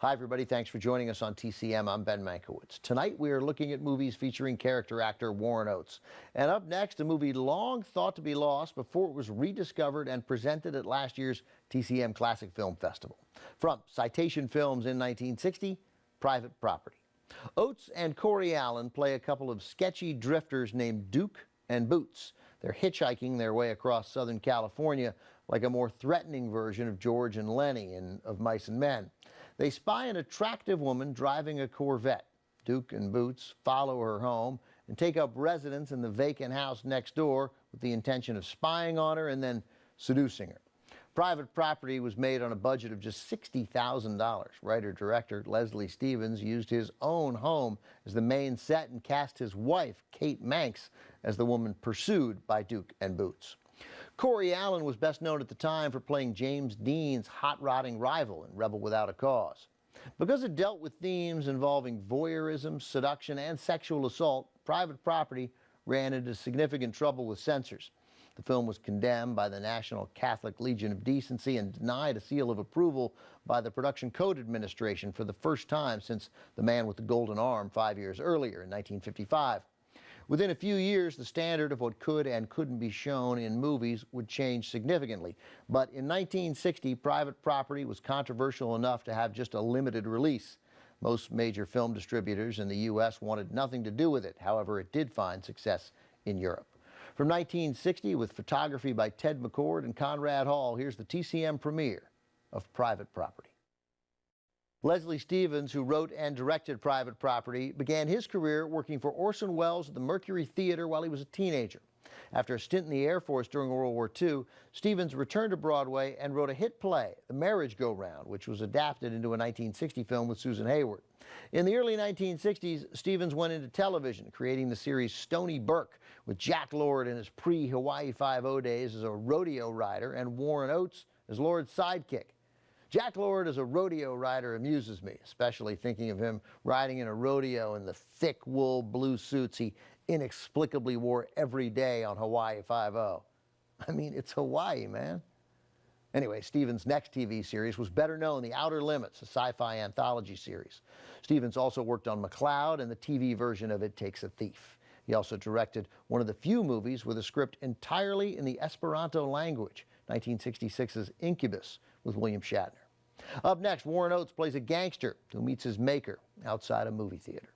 Hi, everybody. Thanks for joining us on TCM. I'm Ben Mankiewicz. Tonight, we are looking at movies featuring character actor Warren Oates. And up next, a movie long thought to be lost before it was rediscovered and presented at last year's TCM Classic Film Festival. From Citation Films in 1960, Private Property. Oates and Corey Allen play a couple of sketchy drifters named Duke and Boots. They're hitchhiking their way across Southern California like a more threatening version of George and Lenny in Of Mice and Men. They spy an attractive woman driving a Corvette. Duke and Boots follow her home and take up residence in the vacant house next door with the intention of spying on her and then seducing her. Private Property was made on a budget of just $60,000. Writer-director Leslie Stevens used his own home as the main set and cast his wife, Kate Manx, as the woman pursued by Duke and Boots. Corey Allen was best known at the time for playing James Dean's hot-rodding rival in Rebel Without a Cause. Because it dealt with themes involving voyeurism, seduction, and sexual assault, Private Property ran into significant trouble with censors. The film was condemned by the National Catholic Legion of Decency and denied a seal of approval by the Production Code Administration for the first time since The Man with the Golden Arm 5 years earlier in 1955. Within a few years, the standard of what could and couldn't be shown in movies would change significantly. But in 1960, Private Property was controversial enough to have just a limited release. Most major film distributors in the U.S. wanted nothing to do with it. However, it did find success in Europe. From 1960, with photography by Ted McCord and Conrad Hall, here's the TCM premiere of Private Property. Leslie Stevens, who wrote and directed Private Property, began his career working for Orson Welles at the Mercury Theater while he was a teenager. After a stint in the Air Force during World War II, Stevens returned to Broadway and wrote a hit play, The Marriage Go-Round, which was adapted into a 1960 film with Susan Hayward. In the early 1960s, Stevens went into television, creating the series Stony Burke, with Jack Lord in his pre-Hawaii Five-0 days as a rodeo rider and Warren Oates as Lord's sidekick. Jack Lord as a rodeo rider amuses me, especially thinking of him riding in a rodeo in the thick wool blue suits he inexplicably wore every day on Hawaii Five-0. I mean, it's Hawaii, man. Anyway, Stevens' next TV series was better known, The Outer Limits, a sci-fi anthology series. Stevens also worked on McCloud and the TV version of It Takes a Thief. He also directed one of the few movies with a script entirely in the Esperanto language, 1966's Incubus with William Shatner. Up next, Warren Oates plays a gangster who meets his maker outside a movie theater.